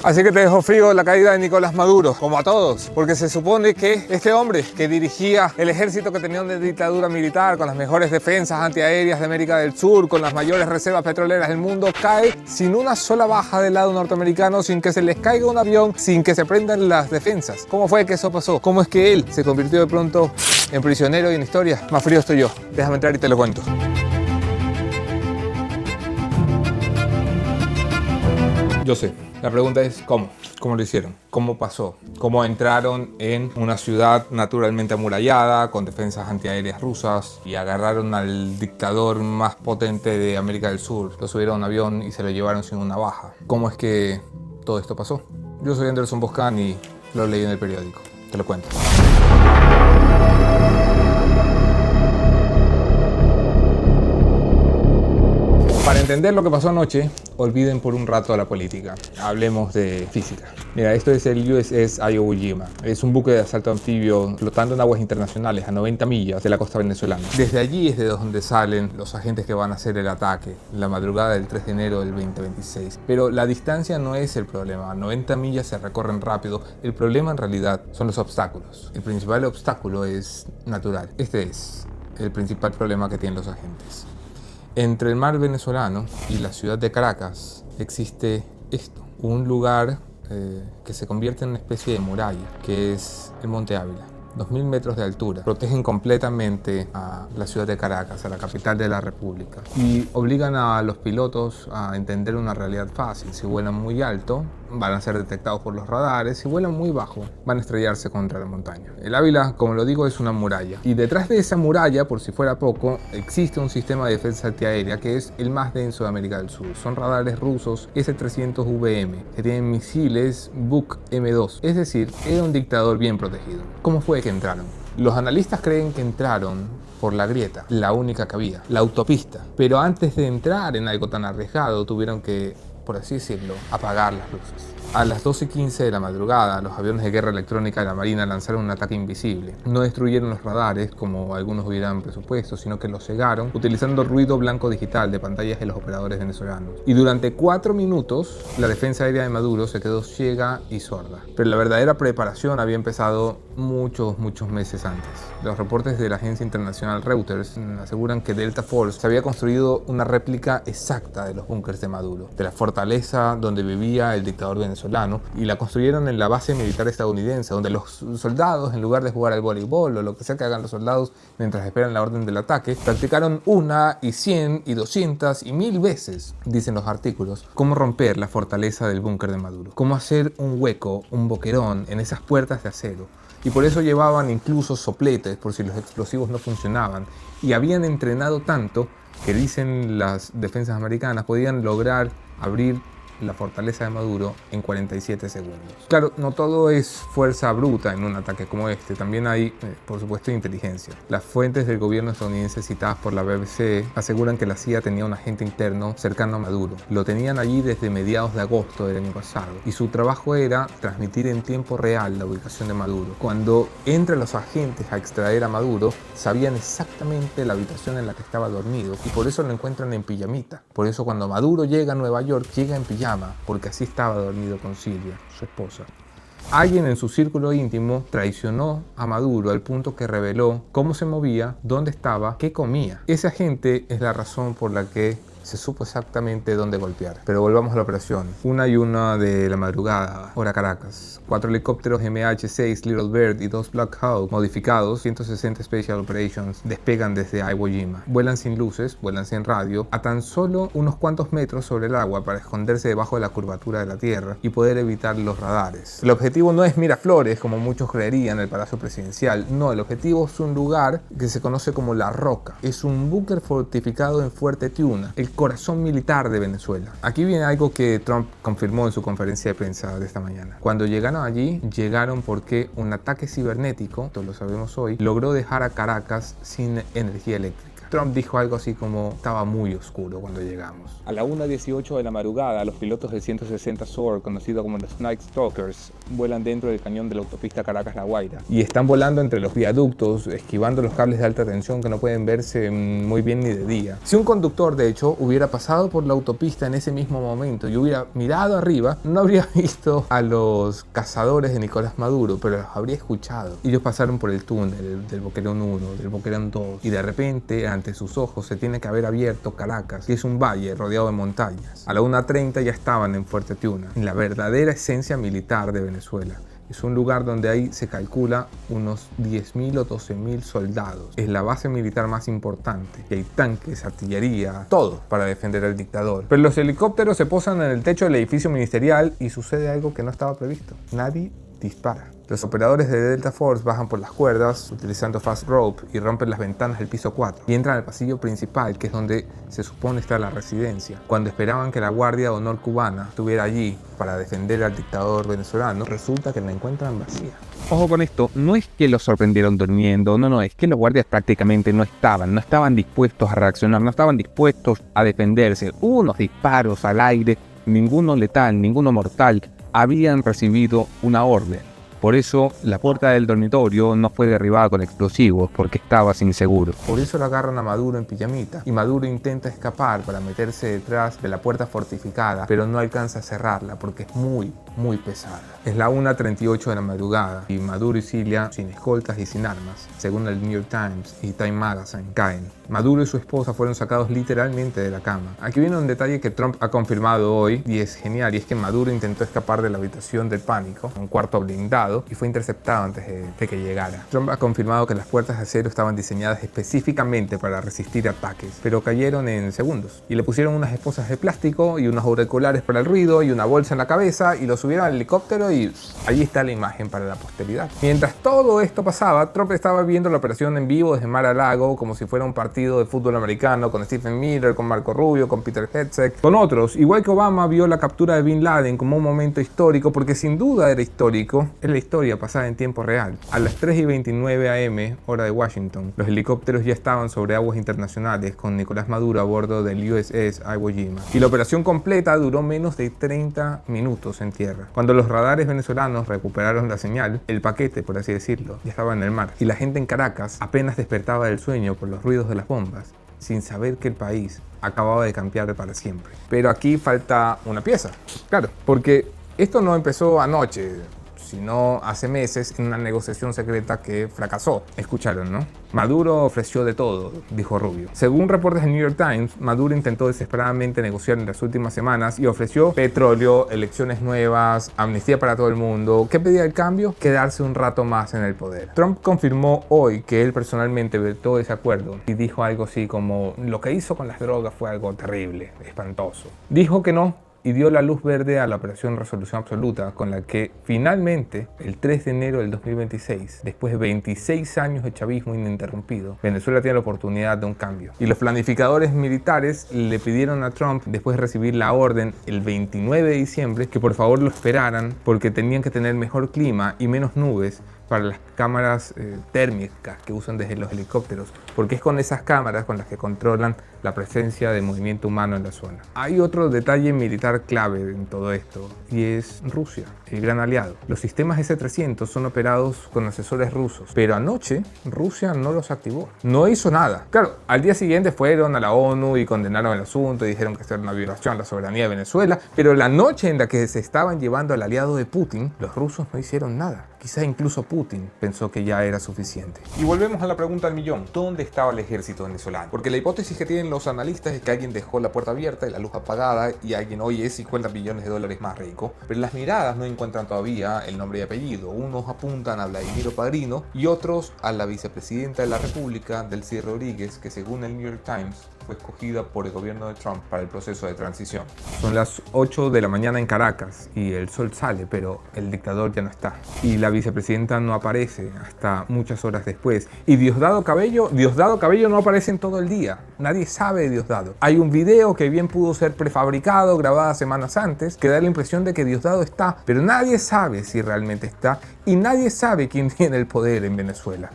Así que te dejó frío la caída de Nicolás Maduro, como a todos, porque se supone que este hombre que dirigía el ejército que tenía una dictadura militar con las mejores defensas antiaéreas de América del Sur, con las mayores reservas petroleras del mundo, cae sin una sola baja del lado norteamericano, sin que se les caiga un avión, sin que se prendan las defensas. ¿Cómo fue que eso pasó? ¿Cómo es que él se convirtió de pronto en prisionero y en historia? Más frío estoy yo. Déjame entrar y te lo cuento. Yo sé, la pregunta es ¿cómo? ¿Cómo lo hicieron? ¿Cómo pasó? ¿Cómo entraron en una ciudad naturalmente amurallada, con defensas antiaéreas rusas, y agarraron al dictador más potente de América del Sur? Lo subieron a un avión y se lo llevaron sin una baja. ¿Cómo es que todo esto pasó? Yo soy Anderson Boscan y lo leí en el periódico. Te lo cuento. Para entender lo que pasó anoche, olviden por un rato la política. Hablemos de física. Mira, esto es el USS Iwo Jima. Es un buque de asalto anfibio flotando en aguas internacionales a 90 millas de la costa venezolana. Desde allí es de donde salen los agentes que van a hacer el ataque, la madrugada del 3 de enero del 2026. Pero la distancia no es el problema. 90 millas se recorren rápido. El problema en realidad son los obstáculos. El principal obstáculo es natural. Este es el principal problema que tienen los agentes. Entre el mar venezolano y la ciudad de Caracas existe esto, un lugar que se convierte en una especie de muralla, que es el Monte Ávila. 2000 metros de altura, protegen completamente a la ciudad de Caracas, a la capital de la República, y obligan a los pilotos a entender una realidad fácil. Si vuelan muy alto, van a ser detectados por los radares. Si vuelan muy bajo, van a estrellarse contra la montaña. El Ávila, como lo digo, es una muralla, y detrás de esa muralla, por si fuera poco, existe un sistema de defensa antiaérea que es el más denso de América del Sur. Son radares rusos S-300VM, que tienen misiles Buk M2, es decir, era un dictador bien protegido. ¿Cómo fue que entraron? Los analistas creen que entraron por la grieta, la única que había, la autopista. Pero antes de entrar en algo tan arriesgado, tuvieron que, por así decirlo, apagar las luces. A las 12:15 de la madrugada, los aviones de guerra electrónica de la Marina lanzaron un ataque invisible. No destruyeron los radares, como algunos hubieran presupuesto, sino que los cegaron, utilizando ruido blanco digital de pantallas de los operadores venezolanos. Y durante 4 minutos, la defensa aérea de Maduro se quedó ciega y sorda. Pero la verdadera preparación había empezado muchos meses antes. Los reportes de la agencia internacional Reuters aseguran que Delta Force se había construido una réplica exacta de los búnkers de Maduro, de la fortaleza donde vivía el dictador venezolano, y la construyeron en la base militar estadounidense, donde los soldados, en lugar de jugar al voleibol o lo que sea que hagan los soldados mientras esperan la orden del ataque, practicaron 1 y 100 y 200 y 1000 veces, dicen los artículos, cómo romper la fortaleza del búnker de Maduro, cómo hacer un hueco, un boquerón en esas puertas de acero. Y por eso llevaban incluso sopletes por si los explosivos no funcionaban, y habían entrenado tanto que, dicen las defensas americanas, podían lograr abrir la fortaleza de Maduro en 47 segundos. Claro, no todo es fuerza bruta en un ataque como este, también hay, por supuesto, inteligencia. Las fuentes del gobierno estadounidense citadas por la BBC aseguran que la CIA tenía un agente interno cercano a Maduro. Lo tenían allí desde mediados de agosto del año pasado, y su trabajo era transmitir en tiempo real la ubicación de Maduro. Cuando entran los agentes a extraer a Maduro, sabían exactamente la habitación en la que estaba dormido, y por eso lo encuentran en pijamita. Por eso cuando Maduro llega a Nueva York, llega en pijama, porque así estaba dormido con Silvia, su esposa. Alguien en su círculo íntimo traicionó a Maduro al punto que reveló cómo se movía, dónde estaba, qué comía. Ese agente es la razón por la que se supo exactamente dónde golpear. Pero volvamos a la operación. 1:01 de la madrugada, hora Caracas. 4 helicópteros MH-6 Little Bird y 2 Black Hawk modificados, 160 Special Operations, despegan desde Iwo Jima. Vuelan sin luces, vuelan sin radio, a tan solo unos cuantos metros sobre el agua para esconderse debajo de la curvatura de la Tierra y poder evitar los radares. El objetivo no es Miraflores, como muchos creerían, el Palacio Presidencial. No, el objetivo es un lugar que se conoce como La Roca. Es un búnker fortificado en Fuerte Tiuna, el corazón militar de Venezuela. Aquí viene algo que Trump confirmó en su conferencia de prensa de esta mañana. Cuando llegaron allí, llegaron porque un ataque cibernético, todos lo sabemos hoy, logró dejar a Caracas sin energía eléctrica. Trump dijo algo así como: estaba muy oscuro cuando llegamos. A la 1:18 de la madrugada, los pilotos del 160 SOAR, conocido como los Night Stalkers, vuelan dentro del cañón de la autopista Caracas-La Guaira y están volando entre los viaductos, esquivando los cables de alta tensión que no pueden verse muy bien ni de día. Si un conductor, de hecho, hubiera pasado por la autopista en ese mismo momento y hubiera mirado arriba, no habría visto a los cazadores de Nicolás Maduro, pero los habría escuchado. Ellos pasaron por el túnel del Boquerón 1, del Boquerón 2, y de repente, ante sus ojos, se tiene que haber abierto Caracas, que es un valle rodeado de montañas. A la 1:30 ya estaban en Fuerte Tiuna, en la verdadera esencia militar de Venezuela. Es un lugar donde ahí se calcula unos 10.000 o 12.000 soldados. Es la base militar más importante. Y hay tanques, artillería, todo para defender al dictador. Pero los helicópteros se posan en el techo del edificio ministerial y sucede algo que no estaba previsto. Nadie dispara. Los operadores de Delta Force bajan por las cuerdas utilizando fast rope y rompen las ventanas del piso 4 y entran al pasillo principal, que es donde se supone está la residencia. Cuando esperaban que la Guardia de Honor cubana estuviera allí para defender al dictador venezolano, resulta que la encuentran vacía. Ojo con esto, no es que los sorprendieron durmiendo, no, es que los guardias prácticamente no estaban dispuestos a reaccionar, no estaban dispuestos a defenderse. Hubo unos disparos al aire, ninguno letal, ninguno mortal, habían recibido una orden. Por eso la puerta del dormitorio no fue derribada con explosivos, porque estaba inseguro. Por eso lo agarran a Maduro en pijamita y Maduro intenta escapar para meterse detrás de la puerta fortificada, pero no alcanza a cerrarla porque es muy pesada. Es la 1:38 de la madrugada y Maduro y Cilia, sin escoltas y sin armas, según el New York Times y Time Magazine, caen. Maduro y su esposa fueron sacados literalmente de la cama. Aquí viene un detalle que Trump ha confirmado hoy y es genial, y es que Maduro intentó escapar de la habitación del pánico, un cuarto blindado, y fue interceptado antes de que llegara. Trump ha confirmado que las puertas de acero estaban diseñadas específicamente para resistir ataques, pero cayeron en segundos. Y le pusieron unas esposas de plástico y unos auriculares para el ruido y una bolsa en la cabeza y lo subieron al helicóptero y allí está la imagen para la posteridad. Mientras todo esto pasaba, Trump estaba viendo la operación en vivo desde Mar-a-Lago como si fuera un partido de fútbol americano, con Stephen Miller, con Marco Rubio, con Peter Hegseth, con otros. Igual que Obama vio la captura de Bin Laden como un momento histórico, porque sin duda era histórico, es la historia pasada en tiempo real. A las 3:29 am, hora de Washington, los helicópteros ya estaban sobre aguas internacionales con Nicolás Maduro a bordo del USS Iwo Jima. Y la operación completa duró menos de 30 minutos en tierra. Cuando los radares venezolanos recuperaron la señal, el paquete, por así decirlo, ya estaba en el mar. Y la gente en Caracas apenas despertaba del sueño por los ruidos de las bombas, sin saber que el país acababa de cambiar para siempre. Pero aquí falta una pieza. Claro, porque esto no empezó anoche, sino hace meses en una negociación secreta que fracasó. Escucharon, ¿no? Maduro ofreció de todo, dijo Rubio. Según reportes del New York Times, Maduro intentó desesperadamente negociar en las últimas semanas y ofreció petróleo, elecciones nuevas, amnistía para todo el mundo. ¿Qué pedía el cambio? Quedarse un rato más en el poder. Trump confirmó hoy que él personalmente vetó ese acuerdo y dijo algo así como: lo que hizo con las drogas fue algo terrible, espantoso. Dijo que no, y dio la luz verde a la operación Resolución Absoluta, con la que finalmente, el 3 de enero del 2026, después de 26 años de chavismo ininterrumpido, Venezuela tiene la oportunidad de un cambio. Y los planificadores militares le pidieron a Trump, después de recibir la orden el 29 de diciembre, que por favor lo esperaran porque tenían que tener mejor clima y menos nubes para las cámaras térmicas que usan desde los helicópteros, porque es con esas cámaras con las que controlan la presencia de movimiento humano en la zona. Hay otro detalle militar clave en todo esto, y es Rusia, el gran aliado. Los sistemas S-300 son operados con asesores rusos, pero anoche Rusia no los activó. No hizo nada. Claro, al día siguiente fueron a la ONU y condenaron el asunto y dijeron que esto era una violación a la soberanía de Venezuela, pero la noche en la que se estaban llevando al aliado de Putin, los rusos no hicieron nada. Quizá incluso Putin pensó que ya era suficiente. Y volvemos a la pregunta del millón: ¿dónde estaba el ejército venezolano? Porque la hipótesis que tienen los analistas es que alguien dejó la puerta abierta y la luz apagada y alguien hoy es 50 billones de dólares más rico, pero las miradas no encuentran todavía el nombre y apellido. Unos apuntan a Vladimiro Padrino y otros a la vicepresidenta de la República, Delcy Rodríguez, que según el New York Times fue escogida por el gobierno de Trump para el proceso de transición. Son las 8 de la mañana en Caracas y el sol sale, pero el dictador ya no está. Y la vicepresidenta no aparece hasta muchas horas después. Y Diosdado Cabello no aparece en todo el día. Nadie sabe de Diosdado. Hay un video que bien pudo ser prefabricado, grabado semanas antes, que da la impresión de que Diosdado está, pero nadie sabe si realmente está y nadie sabe quién tiene el poder en Venezuela.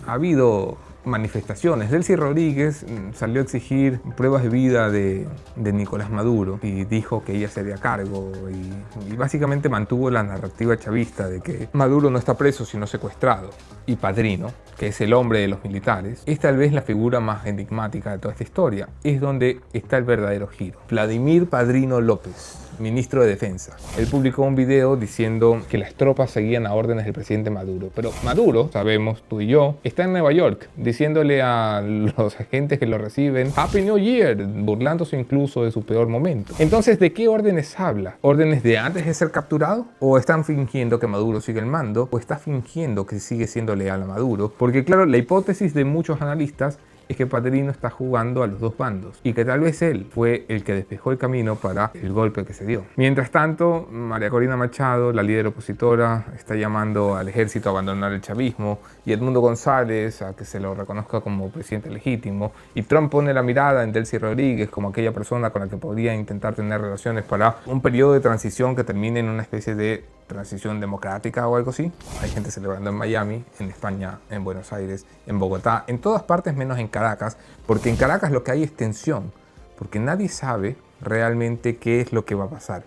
Ha habido manifestaciones. Delcy Rodríguez salió a exigir pruebas de vida de Nicolás Maduro y dijo que ella se haría cargo y básicamente mantuvo la narrativa chavista de que Maduro no está preso sino secuestrado. Y Padrino, que es el hombre de los militares, es tal vez la figura más enigmática de toda esta historia. Es donde está el verdadero giro. Vladimir Padrino López, ministro de Defensa. Él publicó un video diciendo que las tropas seguían a órdenes del presidente Maduro. Pero Maduro, sabemos tú y yo, está en Nueva York diciéndole a los agentes que lo reciben Happy New Year, burlándose incluso de su peor momento. Entonces, ¿de qué órdenes habla? ¿Órdenes de antes de ser capturado? ¿O están fingiendo que Maduro sigue el mando? ¿O está fingiendo que sigue siendo leal a Maduro? Porque claro, la hipótesis de muchos analistas es que Padrino está jugando a los dos bandos y que tal vez él fue el que despejó el camino para el golpe que se dio. Mientras tanto, María Corina Machado, la líder opositora, está llamando al ejército a abandonar el chavismo y Edmundo González a que se lo reconozca como presidente legítimo, y Trump pone la mirada en Delcy Rodríguez como aquella persona con la que podría intentar tener relaciones para un periodo de transición que termine en una especie de transición democrática o algo así. Hay gente celebrando en Miami, en España, en Buenos Aires, en Bogotá, en todas partes menos en Caracas, porque en Caracas lo que hay es tensión, porque nadie sabe realmente qué es lo que va a pasar.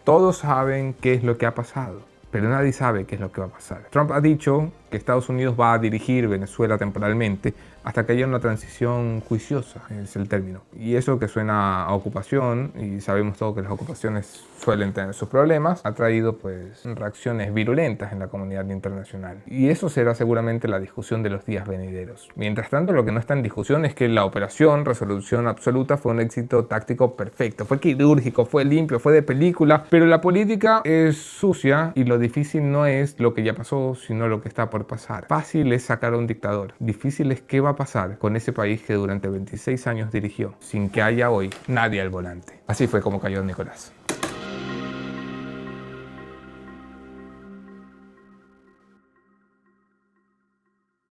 Todos saben qué es lo que ha pasado, pero nadie sabe qué es lo que va a pasar. Trump ha dicho que Estados Unidos va a dirigir Venezuela temporalmente hasta que haya una transición juiciosa, es el término. Y eso, que suena a ocupación, y sabemos todos que las ocupaciones suelen tener sus problemas, ha traído pues reacciones virulentas en la comunidad internacional. Y eso será seguramente la discusión de los días venideros. Mientras tanto, lo que no está en discusión es que la operación Resolución Absoluta fue un éxito táctico perfecto. Fue quirúrgico, fue limpio, fue de película, pero la política es sucia y lo difícil no es lo que ya pasó, sino lo que está por pasar. Fácil es sacar a un dictador, difícil es qué va a pasar con ese país que durante 26 años dirigió, sin que haya hoy nadie al volante. Así fue como cayó Nicolás.